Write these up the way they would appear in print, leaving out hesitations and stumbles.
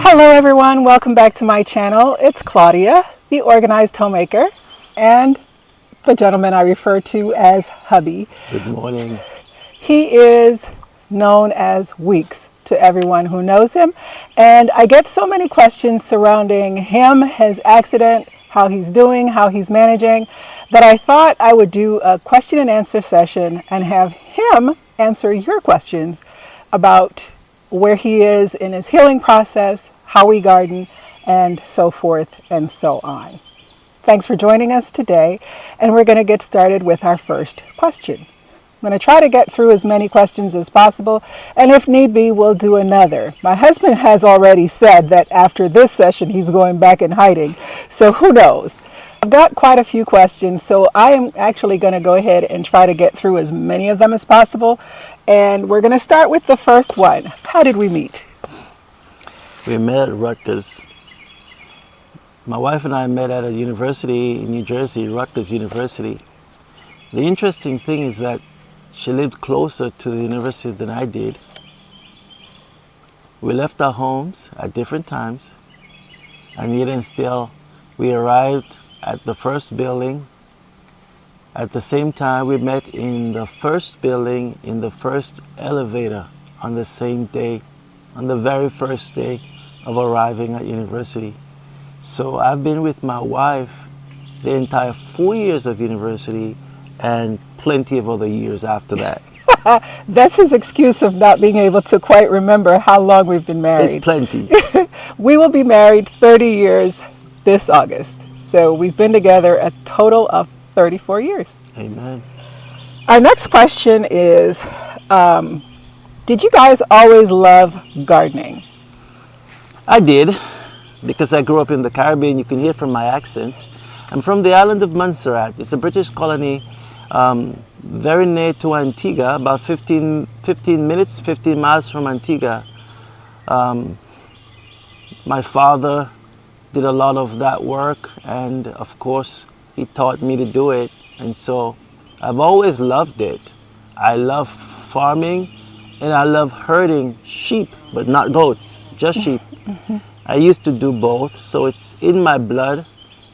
Hello everyone, welcome back to my channel. It's Claudia, the organized homemaker, and the gentleman I refer to as Hubby. Good morning. He is known as Weeks to everyone who knows him, and I get so many questions surrounding him, his accident, how he's doing, how he's managing, that I thought I would do a question and answer session and have him answer your questions about where he is in his healing process, how we garden, and so forth and so on. Thanks for joining us today, and we're going to get started with our first question. I'm going to try to get through as many questions as possible, and if need be, we'll do another. My husband has already said that after this session, he's going back in hiding, so who knows? I've got quite a few questions, so I am actually going to go ahead and try to get through as many of them as possible. And we're going to start with the first one. How did we meet? We met at Rutgers. My wife and I met at a university in New Jersey, Rutgers University. The interesting thing is that she lived closer to the university than I did. We left our homes at different times, and yet and still we arrived at the first building. At the same time, we met in the first building, in the first elevator on the same day, on the very first day of arriving at university. So I've been with my wife the entire 4 years of university and plenty of other years after that. That's his excuse of not being able to quite remember how long we've been married. It's plenty. We will be married 30 years this August. So we've been together a total of 34 years. Amen. Our next question is, did you guys always love gardening? I did, because I grew up in the Caribbean. You can hear from my accent. I'm from the island of Montserrat. It's a British colony very near to Antigua, about 15 miles from Antigua. My father did a lot of that work, and of course he taught me to do it, and so I've always loved it. I love farming, and I love herding sheep, but not goats, just sheep. I used to do both, so it's in my blood,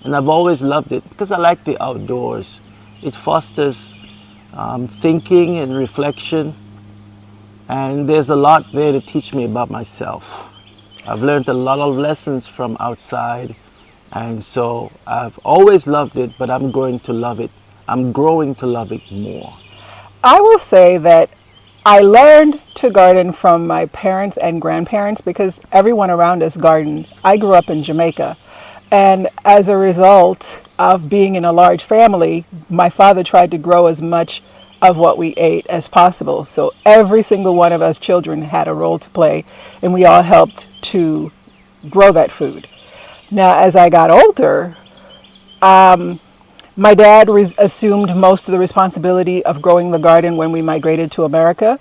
and I've always loved it because I like the outdoors. It fosters thinking and reflection, and there's a lot there to teach me about myself. I've learned a lot of lessons from outside, and so I've always loved it, but I'm growing to love it. I'm growing to love it more. I will say that I learned to garden from my parents and grandparents because everyone around us gardened. I grew up in Jamaica, and as a result of being in a large family, my father tried to grow as much of what we ate as possible. So every single one of us children had a role to play, and we all helped to grow that food. Now, as I got older, my dad assumed most of the responsibility of growing the garden when we migrated to America.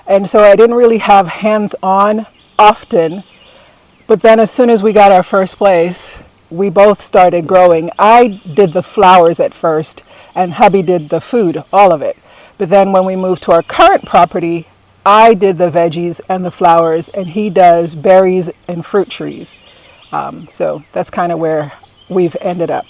And so I didn't really have hands-on often. But then as soon as we got our first place, we both started growing. I did the flowers at first, and hubby did the food, all of it. But then when we moved to our current property, I did the veggies and the flowers, and he does berries and fruit trees. So that's kind of where we've ended up.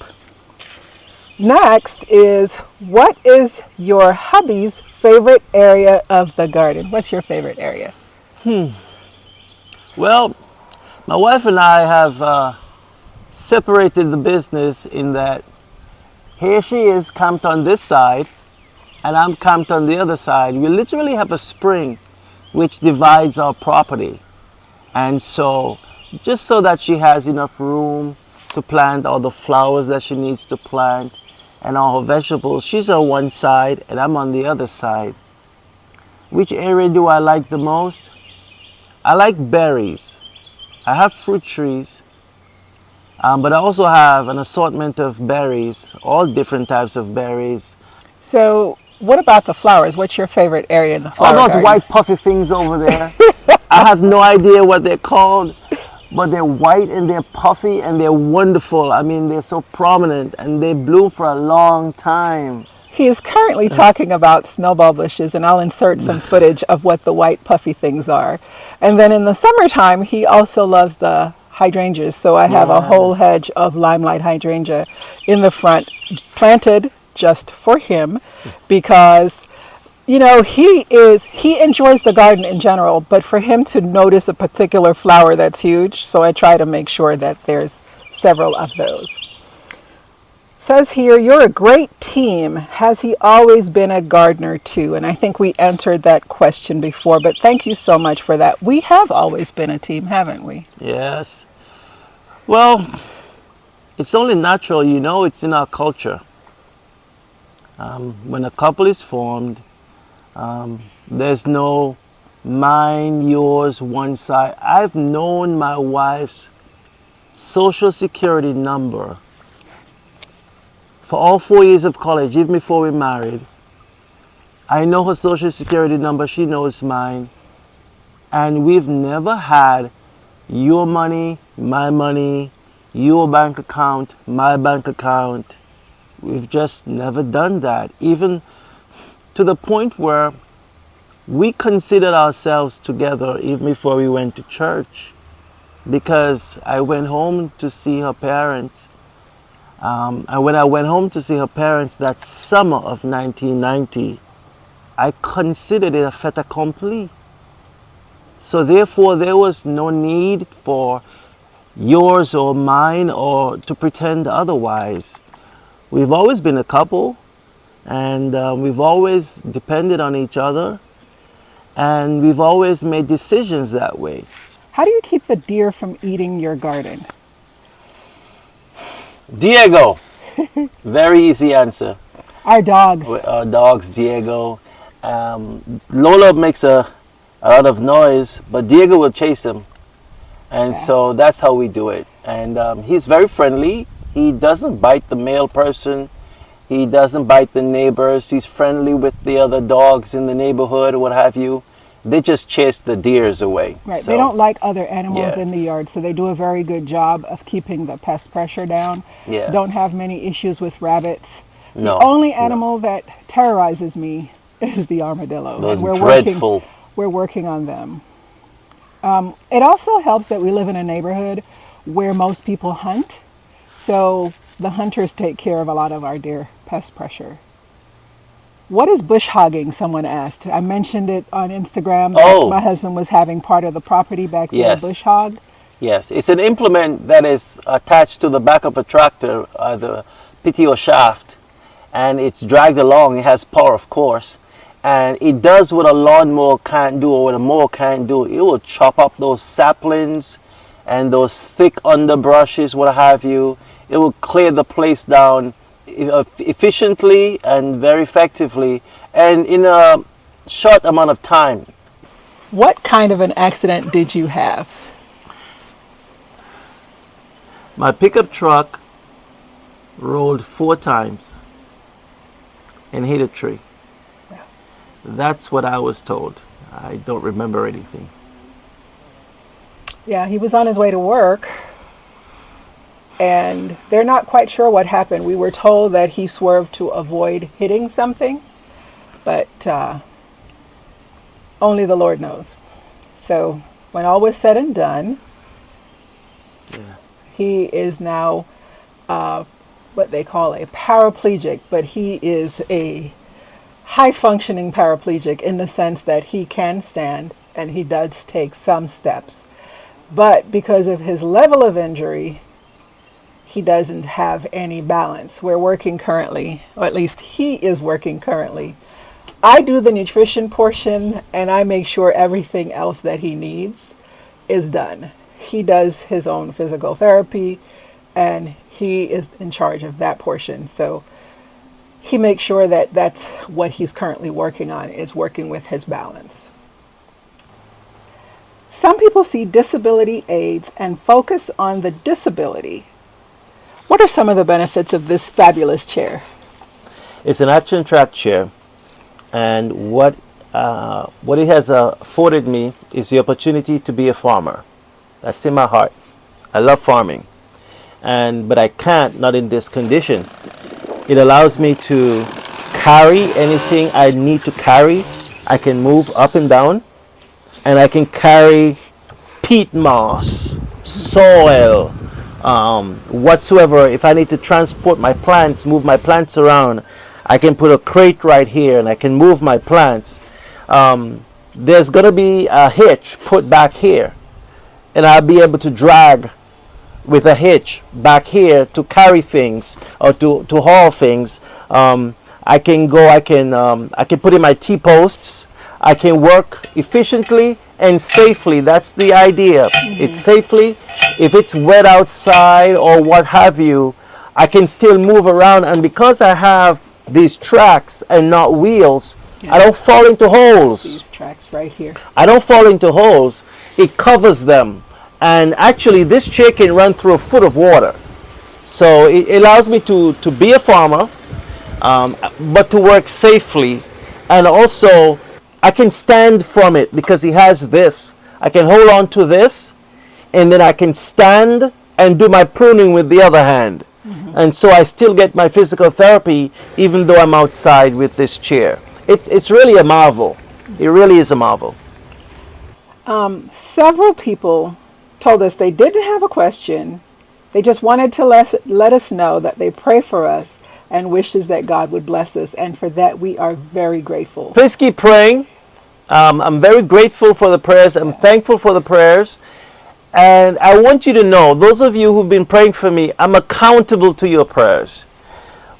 Next is, what is your hubby's favorite area of the garden? What's your favorite area? Well, my wife and I have separated the business in that here she is camped on this side, and I'm camped on the other side. We literally have a spring which divides our property, and so just so that she has enough room to plant all the flowers that she needs to plant and all her vegetables. She's on one side and I'm on the other side. Which area do I like the most? I like berries. I have fruit trees, but I also have an assortment of berries, all different types of berries. So what about the flowers? What's your favorite area in the flower All those garden? white puffy things over there. I have no idea what they're called, but they're white and they're puffy and they're wonderful. I mean, they're so prominent and they bloom for a long time. He is currently talking about snowball bushes, and I'll insert some footage of what the white puffy things are. And then in the summertime, he also loves the hydrangeas. So I have a whole Yes. hedge of limelight hydrangea in the front, planted just for him, because he enjoys the garden in general, but for him to notice a particular flower that's huge, so I try to make sure that there's several of those. Says here, you're a great team. Has he always been a gardener too? And I think we answered that question before, but thank you so much for that. We have always been a team, haven't we? Yes. Well, it's only natural, it's in our culture. When a couple is formed, there's no mine, yours, one side. I've known my wife's social security number for all 4 years of college, even before we married. I know her social security number, she knows mine. And we've never had your money, my money, your bank account, my bank account. We've just never done that. Even to the point where we considered ourselves together even before we went to church. Because I went home to see her parents. And when I went home to see her parents that summer of 1990, I considered it a fait accompli. So therefore, there was no need for yours or mine or to pretend otherwise. We've always been a couple, and we've always depended on each other, and we've always made decisions that way. How do you keep the deer from eating your garden? Diego, very easy answer. Our dogs. Our dogs, Diego. Lola makes a lot of noise, but Diego will chase him. And so that's how we do it. And he's very friendly. He doesn't bite the male person. He doesn't bite the neighbors. He's friendly with the other dogs in the neighborhood or what have you. They just chase the deers away. Right. So, they don't like other animals yeah. in the yard, so they do a very good job of keeping the pest pressure down. Yeah. Don't have many issues with rabbits. No. The only animal that terrorizes me is the armadillo. Those and dreadful. We're working on them. It also helps that we live in a neighborhood where most people hunt, so the hunters take care of a lot of our deer pest pressure. What is bush hogging? Someone asked. I mentioned it on Instagram. Oh. My husband was having part of the property back there bush hogged. Yes, it's an implement that is attached to the back of a tractor, the PTO shaft, and it's dragged along. It has power, of course, and it does what a lawnmower can't do or what a mower can't do. It will chop up those saplings and those thick underbrushes, what have you. It will clear the place down efficiently and very effectively and in a short amount of time. What kind of an accident did you have? My pickup truck rolled 4 times and hit a tree. Yeah. That's what I was told. I don't remember anything. Yeah, he was on his way to work, and they're not quite sure what happened. We were told that he swerved to avoid hitting something, but only the Lord knows. So when all was said and done, he is now what they call a paraplegic, but he is a high-functioning paraplegic in the sense that he can stand and he does take some steps. But because of his level of injury, he doesn't have any balance. We're working currently, or at least he is working currently. I do the nutrition portion and I make sure everything else that he needs is done. He does his own physical therapy and he is in charge of that portion. So he makes sure that that's what he's currently working on, is working with his balance. Some people see disability aids and focus on the disability. What are some of the benefits of this fabulous chair? It's an action track chair, and what it has afforded me is the opportunity to be a farmer. That's in my heart. I love farming, but I can't, not in this condition. It allows me to carry anything I need to carry. I can move up and down, and I can carry peat moss, soil, whatsoever. If I need to transport my plants, move my plants around, I can put a crate right here and I can move my plants. There's going to be a hitch put back here, and I'll be able to drag with a hitch back here to carry things or to haul things. I can put in my T-posts. I can work efficiently and safely. That's the idea. It's safely. If it's wet outside or what have you, I can still move around. And because I have these tracks and not wheels, I don't fall into holes. These tracks right here. I don't fall into holes. It covers them. And actually, this chair can run through a foot of water. So it allows me to be a farmer, but to work safely. And also, I can stand from it because it has this. I can hold on to this, and then I can stand and do my pruning with the other hand. And so I still get my physical therapy even though I'm outside with this chair. It's really a marvel. It really is a marvel. Several people told us they didn't have a question. They just wanted to let us know that they pray for us and wishes that God would bless us. And for that, we are very grateful. Please keep praying. I'm very grateful for the prayers. I'm thankful for the prayers. And I want you to know, those of you who've been praying for me, I'm accountable to your prayers.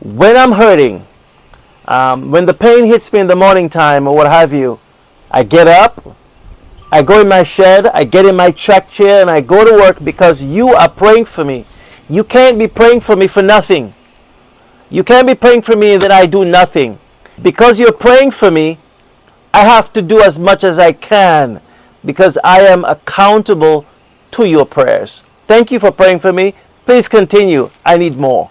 When I'm hurting, when the pain hits me in the morning time or what have you, I get up, I go in my shed, I get in my track chair, and I go to work because you are praying for me. You can't be praying for me for nothing. You can't be praying for me and then I do nothing. Because you're praying for me, I have to do as much as I can because I am accountable to your prayers. Thank you for praying for me. Please continue. I need more.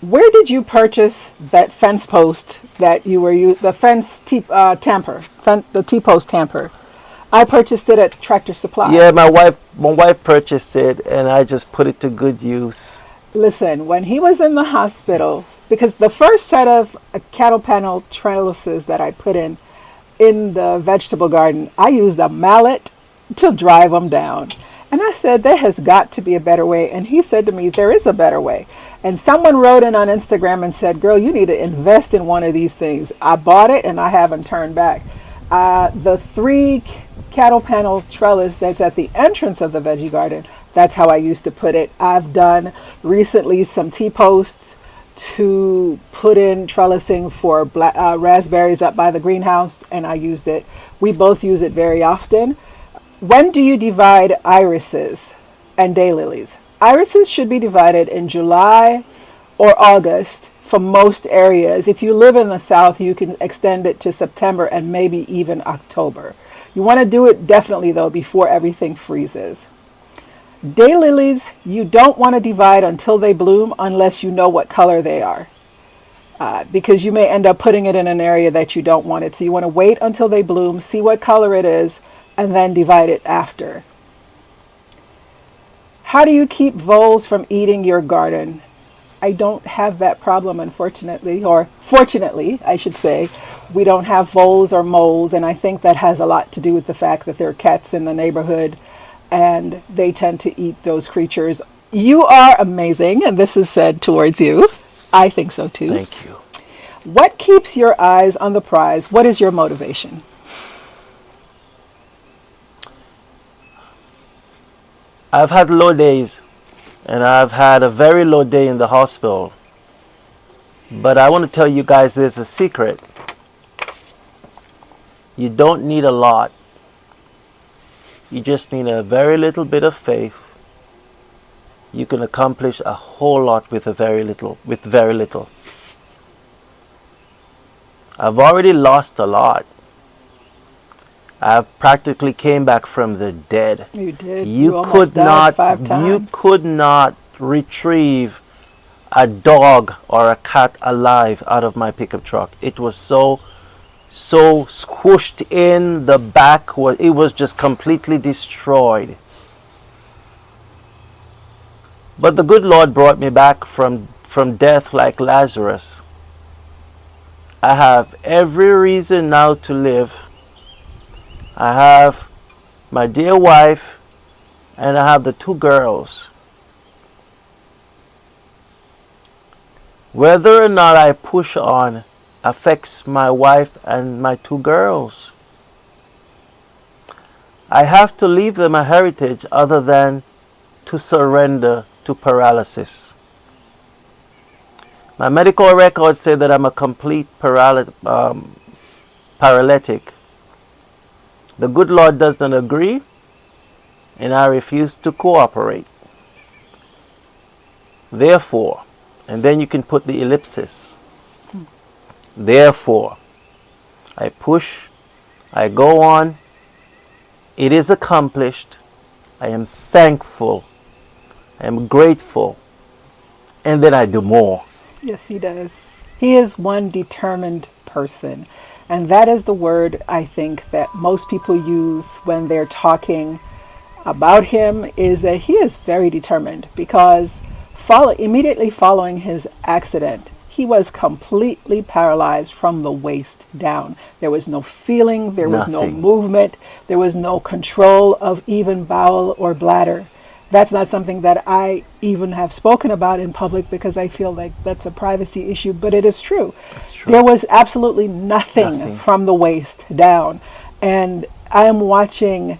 Where did you purchase that fence post that you were using, the fence tamper, the T-post tamper? I purchased it at Tractor Supply. Yeah, my wife purchased it, and I just put it to good use. Listen, when he was in the hospital, because the first set of cattle panel trellises that I put in the vegetable garden, I used a mallet to drive them down. And I said, there has got to be a better way. And he said to me, there is a better way. And someone wrote in on Instagram and said, girl, you need to invest in one of these things. I bought it and I haven't turned back. The 3 cattle panel trellis that's at the entrance of the veggie garden, that's how I used to put it. I've done recently some T-posts to put in trellising for raspberries up by the greenhouse, and I used it. We both use it very often. When do you divide irises and daylilies? Irises should be divided in July or August for most areas. If you live in the South, you can extend it to September and maybe even October. You want to do it definitely, though, before everything freezes. Daylilies, you don't want to divide until they bloom unless you know what color they are. Because you may end up putting it in an area that you don't want it. So you want to wait until they bloom, see what color it is, and then divide it after. How do you keep voles from eating your garden? I don't have that problem, unfortunately, or fortunately, I should say. We don't have voles or moles, and I think that has a lot to do with the fact that there are cats in the neighborhood, and they tend to eat those creatures. You are amazing, and this is said towards you. I think so too. Thank you. What keeps your eyes on the prize? What is your motivation? I've had low days, and I've had a very low day in the hospital. But I want to tell you guys there's a secret. You don't need a lot. You just need a very little bit of faith. You can accomplish a whole lot with very little. I've already lost a lot. I practically came back from the dead. You did. You could not 5 times. You could not retrieve a dog or a cat alive out of my pickup truck. It was so squished in the back. It was just completely destroyed. But the good Lord brought me back from death like Lazarus. I have every reason now to live. I have my dear wife and I have the two girls. Whether or not I push on affects my wife and my two girls. I have to leave them a heritage other than to surrender to paralysis. My medical records say that I'm a complete paralytic. The good Lord does not agree, and I refuse to cooperate. Therefore, and then you can put the ellipsis. Therefore, I push, I go on, it is accomplished, I am thankful, I am grateful, and then I do more. Yes, he does. He is one determined person. And that is the word I think that most people use when they're talking about him, is that he is very determined, because immediately following his accident, he was completely paralyzed from the waist down. There was no feeling, there was no Nothing. movement, there was no control of even bowel or bladder. That's not something that I even have spoken about in public, because I feel like that's a privacy issue, but it is true. True. There was absolutely nothing Nothing. from the waist down. And I am watching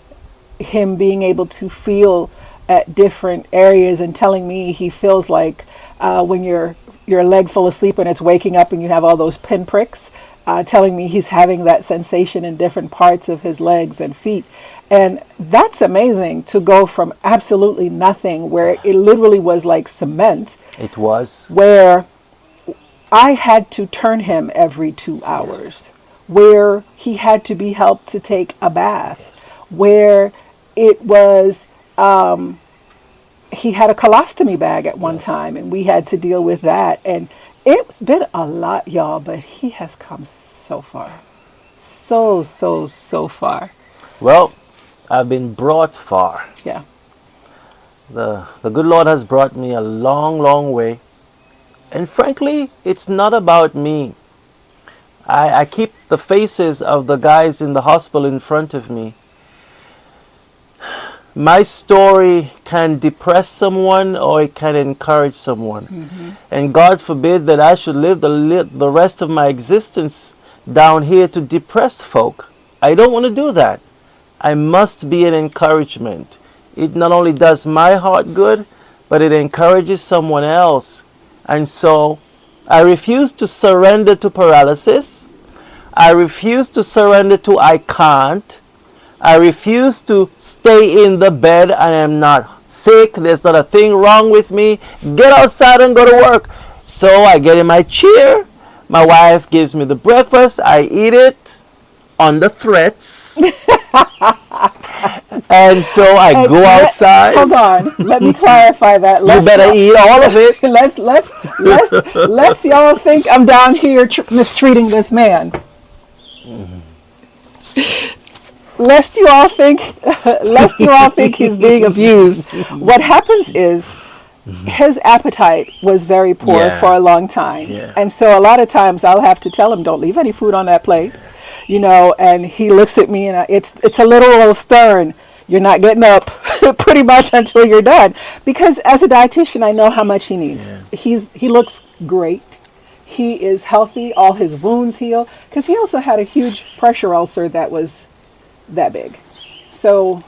him being able to feel at different areas, and telling me he feels like when your leg full of sleep and it's waking up and you have all those pinpricks, telling me he's having that sensation in different parts of his legs and feet. And that's amazing, to go from absolutely nothing, where it literally was like cement, It was. where I had to turn him every 2 hours, where he had to be helped to take a bath, where it was, he had a colostomy bag at one time, and we had to deal with that. And it's been a lot, y'all, but he has come so far. So far. Well, I've been brought far. Yeah. The good Lord has brought me a long, long way. And frankly, it's not about me. I keep the faces of the guys in the hospital in front of me. My story can depress someone, or it can encourage someone. Mm-hmm. And God forbid that I should live the rest of my existence down here to depress folk. I don't want to do that. I must be an encouragement. It not only does my heart good, but it encourages someone else. And so I refuse to surrender to paralysis. I refuse to surrender to I can't. I refuse to stay in the bed. I am not sick. There's not a thing wrong with me. Get outside and go to work. So I get in my chair. My wife gives me the breakfast. I eat it under threats. And so I go outside. Hold on. Let me clarify that. You better eat all of it. Let's y'all think I'm down here mistreating this man. Lest you all think he's being abused. What happens is, his appetite was very poor for a long time. And so a lot of times I'll have to tell him, don't leave any food on that plate. You know, and he looks at me, and it's a little stern. You're not getting up pretty much until you're done. Because as a dietitian, I know how much he needs. He looks great. He is healthy. All his wounds heal. Because he also had a huge pressure ulcer that was that big. So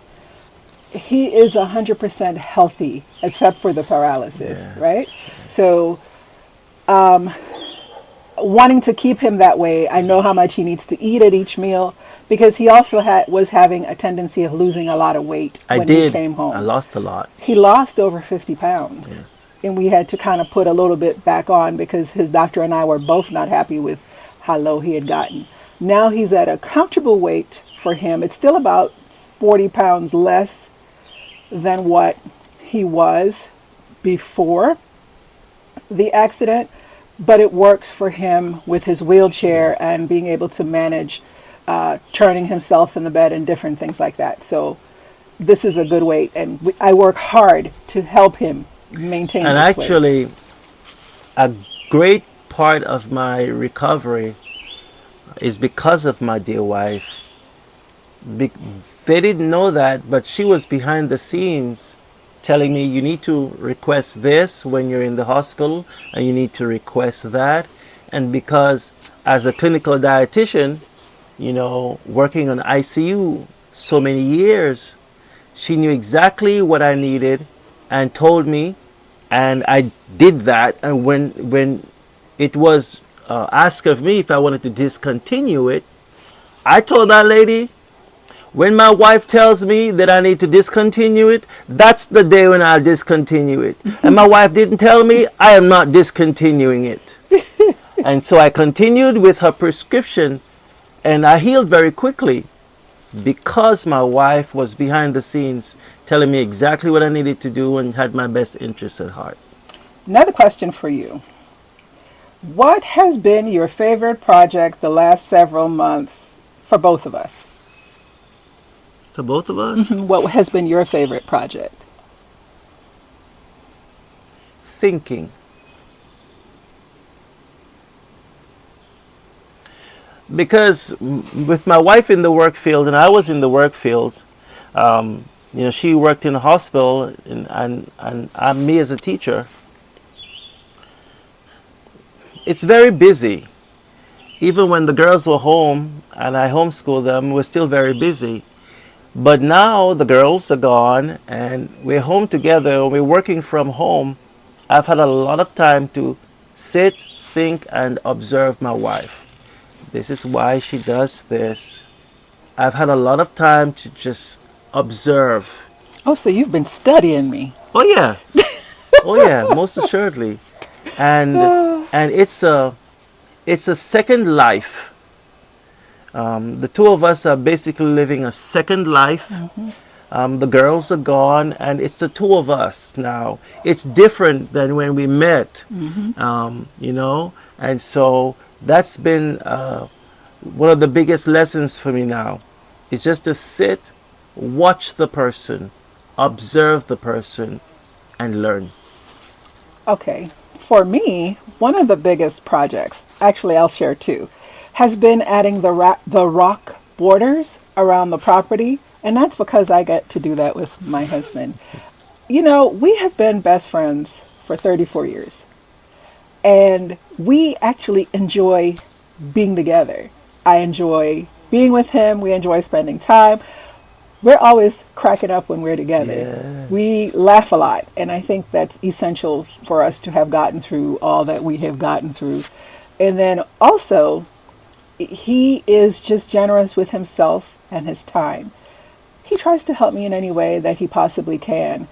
he is 100% healthy, except for the paralysis, right? So wanting to keep him that way, I know how much he needs to eat at each meal, because he also was having a tendency of losing a lot of weight when he came home. I lost a lot. He lost over 50 pounds. Yes. And we had to kind of put a little bit back on, because his doctor and I were both not happy with how low he had gotten. Now he's at a comfortable weight for him. It's still about 40 pounds less than what he was before the accident, but it works for him with his wheelchair and being able to manage turning himself in the bed and different things like that. So this is a good weight, and I work hard to help him maintain and this actually weight. A great part of my recovery is because of my dear wife. They didn't know that, but she was behind the scenes telling me, you need to request this when you're in the hospital, and you need to request that. And because as a clinical dietitian, working on ICU so many years, she knew exactly what I needed and told me, and I did that. And when it was asked of me if I wanted to discontinue it, I told that lady, when my wife tells me that I need to discontinue it, that's the day when I'll discontinue it. And my wife didn't tell me, I am not discontinuing it. And so I continued with her prescription, and I healed very quickly because my wife was behind the scenes telling me exactly what I needed to do and had my best interests at heart. Another question for you. What has been your favorite project the last several months for both of us? For both of us? What has been your favorite project? Thinking. Because with my wife in the work field and I was in the work field, she worked in a hospital, and me as a teacher, it's very busy. Even when the girls were home and I homeschooled them, we're still very busy. But now the girls are gone and we're home together and we're working from home. I've had a lot of time to sit, think, and observe my wife. This is why she does this. I've had a lot of time to just observe. Oh, so you've been studying me. Oh yeah. Oh yeah, most assuredly. And it's a second life. The two of us are basically living a second life. The girls are gone, and it's the two of us now. It's different than when we met, and so that's been one of the biggest lessons for me now. It's just to sit, watch the person, observe the person, and learn. Okay. For me, one of the biggest projects, actually I'll share two, has been adding the rock borders around the property. And that's because I get to do that with my husband. We have been best friends for 34 years. And we actually enjoy being together. I enjoy being with him. We enjoy spending time. We're always cracking up when we're together. Yeah. We laugh a lot. And I think that's essential for us to have gotten through all that we have gotten through. And then also, he is just generous with himself and his time. He tries to help me in any way that he possibly can.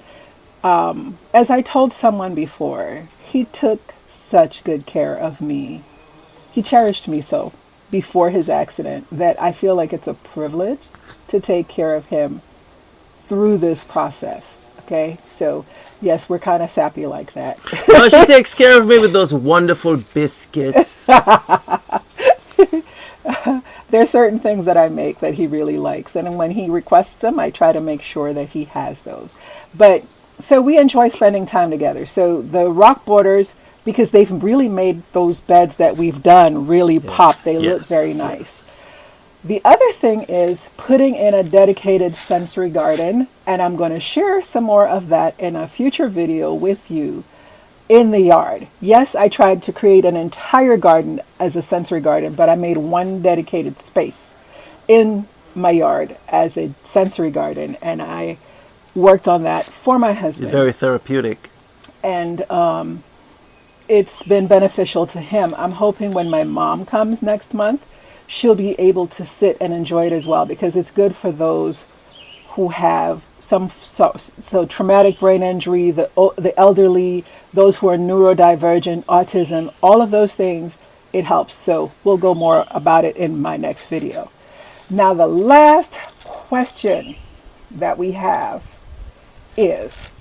As I told someone before, he took such good care of me. He cherished me so before his accident that I feel like it's a privilege to take care of him through this process. Okay, so yes, we're kind of sappy like that. Well, she takes care of me with those wonderful biscuits. There are certain things that I make that he really likes, and when he requests them, I try to make sure that he has those. But so we enjoy spending time together. So the rock borders, because they've really made those beds that we've done really pop. They look very nice. The other thing is putting in a dedicated sensory garden, and I'm going to share some more of that in a future video with you in the yard. Yes, I tried to create an entire garden as a sensory garden, but I made one dedicated space in my yard as a sensory garden, and I worked on that for my husband. Very therapeutic. And it's been beneficial to him. I'm hoping when my mom comes next month, she'll be able to sit and enjoy it as well, because it's good for those who have some traumatic brain injury, the elderly, those who are neurodivergent, autism, all of those things, it helps. So we'll go more about it in my next video. Now, the last question that we have is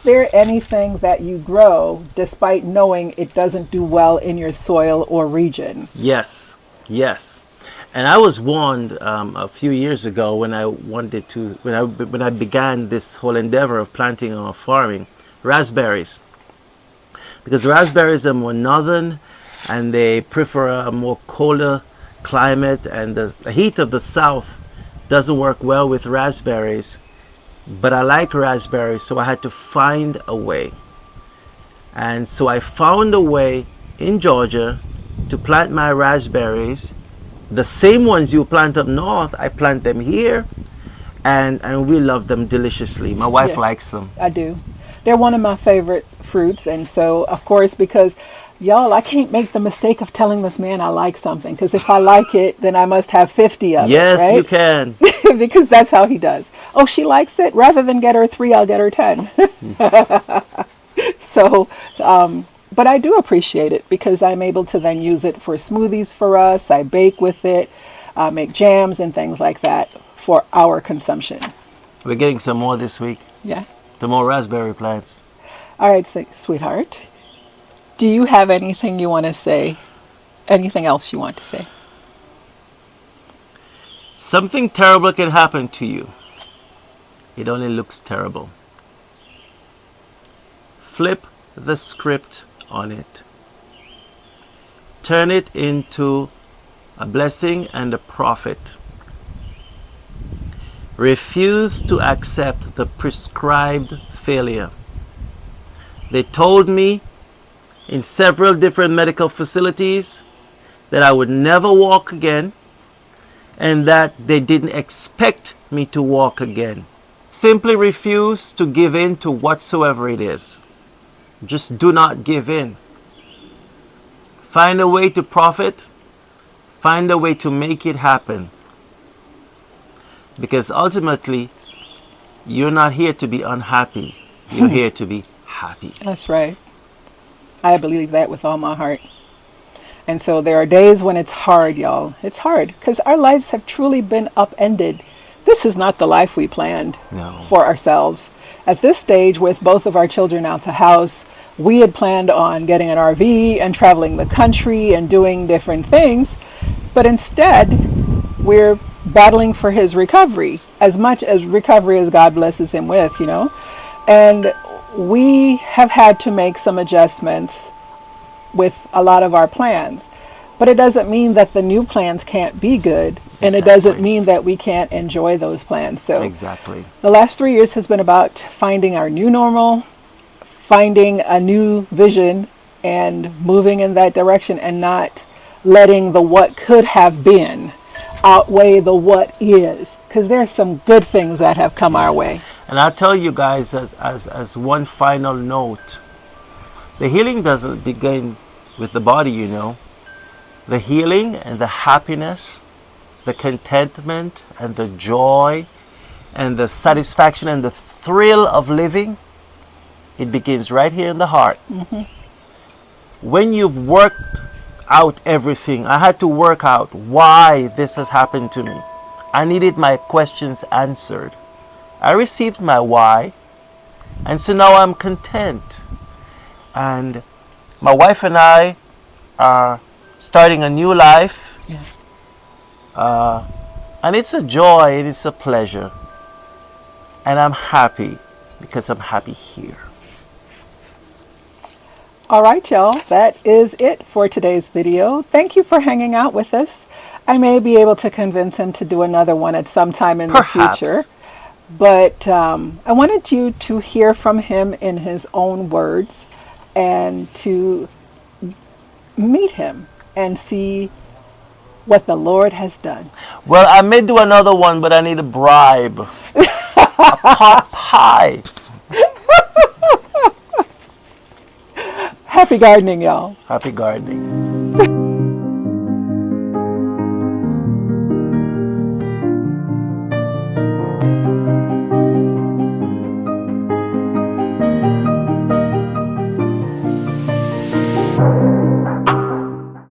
there anything that you grow despite knowing it doesn't do well in your soil or region? Yes, yes. And I was warned a few years ago when I began this whole endeavor of planting or farming raspberries, because raspberries are more northern and they prefer a more colder climate, and the heat of the south doesn't work well with raspberries, but I like raspberries, so I had to find a way. And so I found a way in Georgia to plant my raspberries. The same ones you plant up north, I plant them here, and we love them deliciously. My wife Yes, likes them. I do. They're one of my favorite fruits. And so, of course, because y'all, I can't make the mistake of telling this man I like something, because if I like it, then I must have 50 of Yes, it, right? you can. Because that's how he does. Oh, she likes it? Rather than get her 3, I'll get her 10. So, but I do appreciate it because I'm able to then use it for smoothies for us. I bake with it, make jams and things like that for our consumption. We're getting some more this week. Yeah. The more raspberry plants. All right, so, sweetheart. Do you have anything you want to say? Anything else you want to say? Something terrible can happen to you. It only looks terrible. Flip the script on it. Turn it into a blessing and a profit. Refuse to accept the prescribed failure. They told me in several different medical facilities that I would never walk again, and that they didn't expect me to walk again. Simply refuse to give in to whatsoever it is. Just do not give in. Find a way to profit. Find a way to make it happen. Because ultimately, you're not here to be unhappy. You're here to be happy. That's right. I believe that with all my heart. And so there are days when it's hard, y'all. It's hard because our lives have truly been upended. This is not the life we planned for ourselves. At this stage, with both of our children out the house, we had planned on getting an RV and traveling the country and doing different things. But instead, we're battling for his recovery, as much as recovery as God blesses him with, you know. And we have had to make some adjustments with a lot of our plans. But it doesn't mean that the new plans can't be good. And it doesn't mean that we can't enjoy those plans. So exactly. The last 3 years has been about finding our new normal, finding a new vision, and moving in that direction, and not letting the what could have been outweigh the what is. Because there's some good things that have come our way. And I'll tell you guys as one final note, the healing doesn't begin with the body, you know. The healing and the happiness, the contentment and the joy and the satisfaction and the thrill of living, it begins right here in the heart. When you've worked out everything, I had to work out why this has happened to me. I needed my questions answered. I received my why, and so now I'm content. And my wife and I are starting a new life. And it's a joy and it's a pleasure. And I'm happy because I'm happy here. All right, y'all, that is it for today's video. Thank you for hanging out with us. I may be able to convince him to do another one at some time in the future. But I wanted you to hear from him in his own words and to meet him and see what the Lord has done. Well, I may do another one, but I need a bribe. A pot pie. Happy gardening, y'all. Happy gardening.